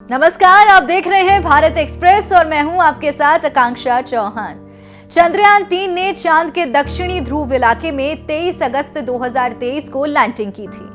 नमस्कार, आप देख रहे हैं भारत एक्सप्रेस और मैं हूं आपके साथ आकांक्षा चौहान। चंद्रयान 3 ने चांद के दक्षिणी ध्रुव इलाके में 23 अगस्त 2023 को लैंडिंग की थी।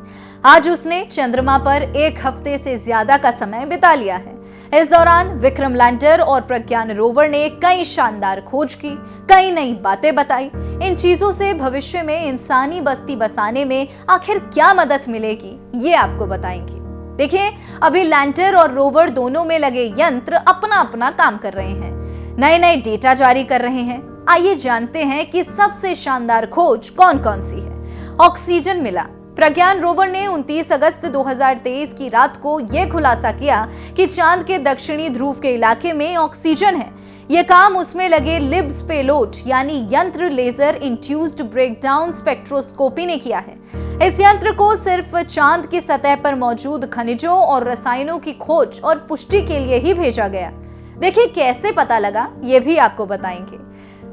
आज उसने चंद्रमा पर एक हफ्ते से ज्यादा का समय बिता लिया है। इस दौरान विक्रम लैंडर और प्रज्ञान रोवर ने कई शानदार खोज की, कई नई बातें बताई। इन चीजों से भविष्य में इंसानी बस्ती बसाने में आखिर क्या मदद मिलेगी, ये आपको बताएंगे। देखिए, अभी लैंडर और रोवर दोनों में लगे यंत्र अपना अपना काम कर रहे हैं, नए नए डेटा जारी कर रहे हैं। आइए जानते हैं कि सबसे शानदार खोज कौन कौन सी है। ऑक्सीजन मिला। प्रज्ञान रोवर ने 29 अगस्त 2023 की रात को यह खुलासा किया कि चांद के दक्षिणी ध्रुव के इलाके में ऑक्सीजन है। यह काम उसमें लगे लिब्स पेलोड यानी यंत्र लेजर इंड्यूस्ड ब्रेकडाउन स्पेक्ट्रोस्कोपी ने किया है। इस यंत्र को सिर्फ चांद की सतह पर मौजूद खनिजों और रसायनों की खोज और पुष्टि के लिए ही भेजा गया। देखिए कैसे पता लगा, ये भी आपको बताएंगे।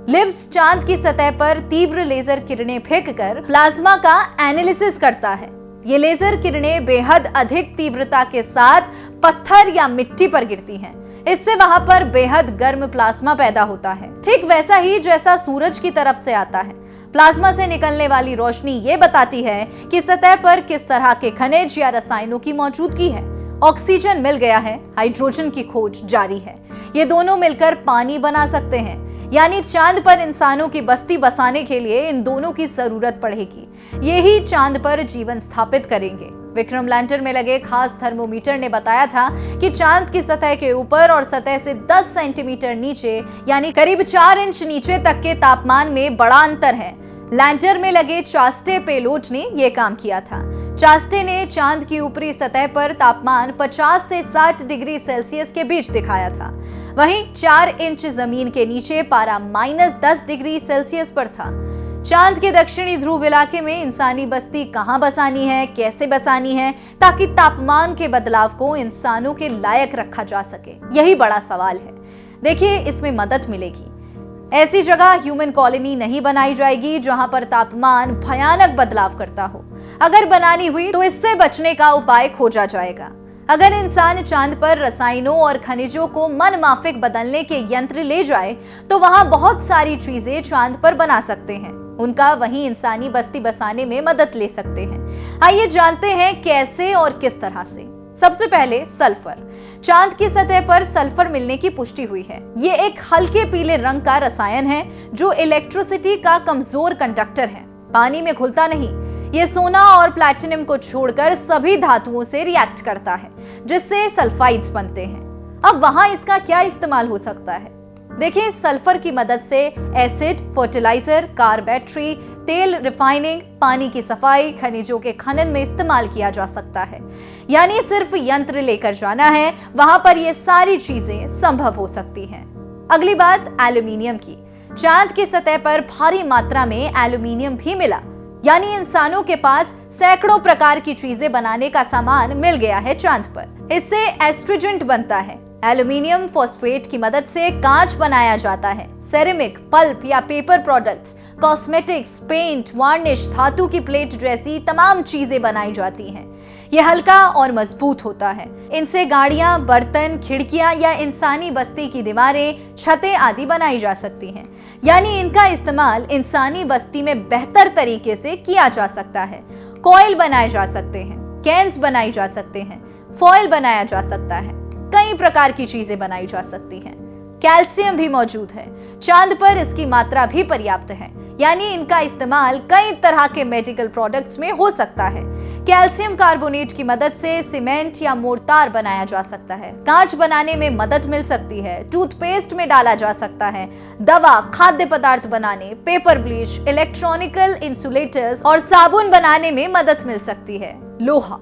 लिब्स चांद की सतह पर तीव्र लेजर किरणें फेंककर प्लाज्मा का एनालिसिस करता है। ये लेजर किरणें बेहद अधिक तीव्रता के साथ पत्थर या मिट्टी पर गिरती हैं। इससे वहां पर बेहद गर्म प्लाज्मा पैदा होता है, ठीक वैसा ही जैसा सूरज की तरफ से आता है। प्लाज्मा से निकलने वाली रोशनी ये बताती है कि सतह पर किस तरह के खनिज या रसायनों की मौजूदगी है। ऑक्सीजन मिल गया है, हाइड्रोजन की खोज जारी है। ये दोनों मिलकर पानी बना सकते हैं, यानी चांद पर इंसानों की बस्ती बसाने के लिए इन दोनों की जरूरत पड़ेगी। ये ही चांद पर जीवन स्थापित करेंगे। विक्रम लैंडर में लगे खास थर्मोमीटर ने बताया था कि चांद की सतह के ऊपर और सतह से 10 सेंटीमीटर नीचे यानी करीब 4 इंच नीचे तक के तापमान में बड़ा अंतर है। लैंडर में लगे चास्टे पेलोड ने यह काम किया था। चास्टे ने चांद की ऊपरी सतह पर तापमान 50 से 60 डिग्री सेल्सियस के बीच दिखाया था। वहीं 4 इंच जमीन के नीचे पारा -10 डिग्री सेल्सियस पर था। चांद के दक्षिणी ध्रुव इलाके में इंसानी बस्ती कहां बसानी है, कैसे बसानी है, ताकि तापमान के बदलाव को इंसानों के लायक रखा जा सके, यही बड़ा सवाल है। देखिए, इसमें मदद मिलेगी। ऐसी जगह ह्यूमन कॉलोनी नहीं बनाई जाएगी जहां पर तापमान भयानक बदलाव करता हो। अगर बनानी हुई तो इससे बचने का उपाय खोजा जाएगा। अगर इंसान चांद पर रसायनों और खनिजों को मनमाफिक बदलने के यंत्र ले जाए तो वहां बहुत सारी चीजें चांद पर बना सकते हैं। उनका वहीं इंसानी बस्ती बसाने में मदद ले सकते हैं। आइए जानते हैं कैसे और किस तरह से। सबसे पहले सल्फर। चांद की सतह पर सल्फर मिलने की पुष्टि हुई है। ये एक हल्के पीले रंग का रसायन है जो इलेक्ट्रिसिटी का कमजोर कंडक्टर है। पानी में घुलता नहीं। ये सोना और प्लैटिनम को छोड़कर सभी धातुओं से रिएक्ट करता है, जिससे सल्फाइड्स बनते हैं। अब वहां इसका क्या इस्तेमाल हो सकता है? देखिए, सल्फर की मदद से एसिड, फर्टिलाइजर, कार बैटरी, तेल रिफाइनिंग, पानी की सफाई, खनिजों के खनन में इस्तेमाल किया जा सकता है। यानी सिर्फ यंत्र लेकर जाना है, वहां पर ये सारी चीजें संभव हो सकती हैं। अगली बात एल्यूमिनियम की। चांद की सतह पर भारी मात्रा में एल्यूमिनियम भी मिला, यानी इंसानों के पास सैकड़ों प्रकार की चीजें बनाने का सामान मिल गया है चांद पर। इससे एस्ट्रिजेंट बनता है। एल्यूमिनियम फॉस्फेट की मदद से कांच बनाया जाता है। सेरेमिक, पल्प या paper products, cosmetics, paint, varnish, धातु की प्लेट जैसी तमाम चीजें बनाई जाती हैं। यह हल्का और मजबूत होता है। इनसे गाड़ियां, बर्तन, खिड़कियां या इंसानी बस्ती की दीवारें, छतें आदि बनाई जा सकती हैं। यानी इनका इस्तेमाल इंसानी बस्ती में बेहतर तरीके से किया जा सकता है। कॉइल बनाए जा सकते हैं, कैन्स बनाई जा सकते हैं, फॉइल बनाया जा सकता है, कई प्रकार की चीजें बनाई जा सकती हैं। कैल्शियम भी मौजूद है। चांद पर इसकी मात्रा भी पर्याप्त है, यानी इनका इस्तेमाल कई तरह के मेडिकल प्रोडक्ट्स में हो सकता है। कैल्शियम कार्बोनेट की मदद से सीमेंट या मोर्टार बनाया जा सकता है। कांच बनाने में मदद मिल सकती है। टूथपेस्ट में डाला जा सकता है। दवा, खाद्य पदार्थ बनाने, पेपर ब्लीच, इलेक्ट्रॉनिकल इंसुलेटर्स और साबुन बनाने में मदद मिल सकती है। लोहा।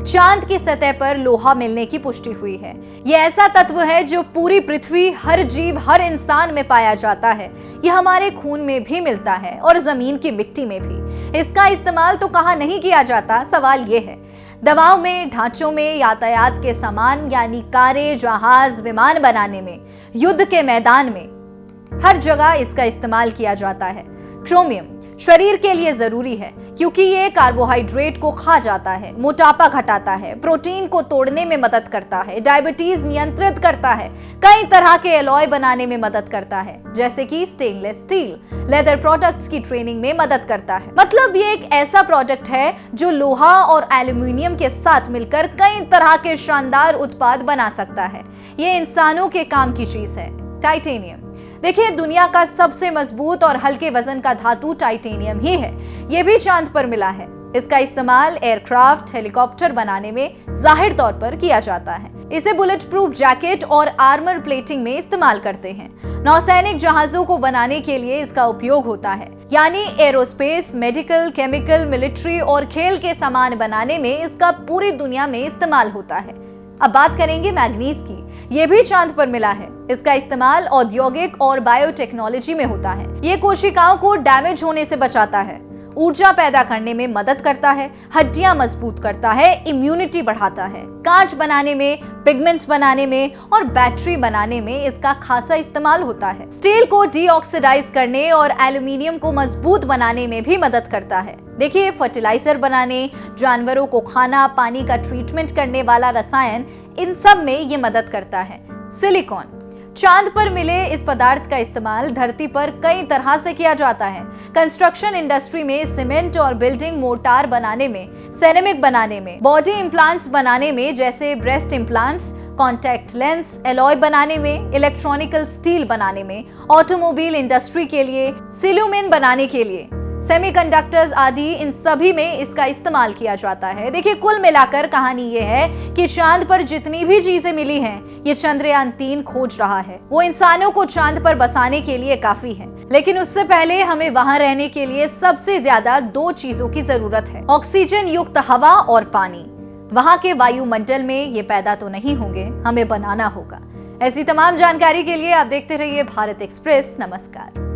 चांद की सतह पर लोहा मिलने की पुष्टि हुई है। यह ऐसा तत्व है जो पूरी पृथ्वी, हर जीव, हर इंसान में पाया जाता है। यह हमारे खून में भी मिलता है और जमीन की मिट्टी में भी। इसका इस्तेमाल तो कहाँ नहीं किया जाता, सवाल यह है। दवाओं में, ढांचों में, यातायात के सामान यानी कारें, जहाज, विमान बनाने में, युद्ध के मैदान में, हर जगह इसका इस्तेमाल किया जाता है। क्रोमियम शरीर के लिए जरूरी है। क्योंकि ये कार्बोहाइड्रेट को खा जाता है, मोटापा घटाता है, प्रोटीन को तोड़ने में मदद करता है, डायबिटीज नियंत्रित करता है, कई तरह के एलॉय बनाने में मदद करता है, जैसे कि स्टेनलेस स्टील, लेदर प्रोडक्ट्स की ट्रेनिंग में मदद करता है। मतलब ये एक ऐसा प्रोडक्ट है जो लोहा और एल्यूमिनियम के साथ मिलकर कई तरह के शानदार उत्पाद बना सकता है। ये इंसानों के काम की चीज है, टाइटेनियम। देखिए, दुनिया का सबसे मजबूत और हल्के वजन का धातु टाइटेनियम ही है। ये भी चांद पर मिला है। इसका इस्तेमाल एयरक्राफ्ट, हेलीकॉप्टर बनाने में जाहिर तौर पर किया जाता है। इसे बुलेट प्रूफ जैकेट और आर्मर प्लेटिंग में इस्तेमाल करते हैं। नौसैनिक जहाजों को बनाने के लिए इसका उपयोग होता है, यानी एरोस्पेस, मेडिकल, केमिकल, मिलिट्री और खेल के सामान बनाने में इसका पूरी दुनिया में इस्तेमाल होता है। अब बात करेंगे मैग्नीज की। ये भी चांद पर मिला है। इसका इस्तेमाल औद्योगिक और बायोटेक्नोलॉजी में होता है। ये कोशिकाओं को डैमेज होने से बचाता है, ऊर्जा पैदा करने में मदद करता है, हड्डियां मजबूत करता है, इम्यूनिटी बढ़ाता है, कांच बनाने में, पिगमेंट्स बनाने में और बैटरी बनाने में इसका खासा इस्तेमाल होता है। स्टील को डीऑक्सीडाइज करने और एल्यूमिनियम को मजबूत बनाने में भी मदद करता है। देखिए, फर्टिलाइजर बनाने, जानवरों को खाना, पानी का ट्रीटमेंट करने वाला रसायन, इन सब में ये मदद करता है। सिलिकॉन। चांद पर मिले इस पदार्थ का इस्तेमाल धरती पर कई तरह से किया जाता है। कंस्ट्रक्शन इंडस्ट्री में सीमेंट और बिल्डिंग मोर्टार बनाने में, सेरेमिक बनाने में, बॉडी इम्प्लांट्स बनाने में जैसे breast implants, contact lens, alloy बनाने में, इलेक्ट्रॉनिकल स्टील बनाने में, ऑटोमोबाइल इंडस्ट्री के लिए, सिल्यूमेन बनाने के लिए, सेमीकंडक्टर्स आदि, इन सभी में इसका इस्तेमाल किया जाता है। देखिए, कुल मिलाकर कहानी ये है कि चांद पर जितनी भी चीजें मिली हैं, ये चंद्रयान 3 खोज रहा है। वो इंसानों को चांद पर बसाने के लिए काफी है, लेकिन उससे पहले हमें वहां रहने के लिए सबसे ज्यादा 2 चीजों की जरूरत है, ऑक्सीजन युक्त हवा और पानी। वहां के वायुमंडल में ये पैदा तो नहीं होंगे, हमें बनाना होगा। ऐसी तमाम जानकारी के लिए आप देखते रहिए भारत एक्सप्रेस। नमस्कार।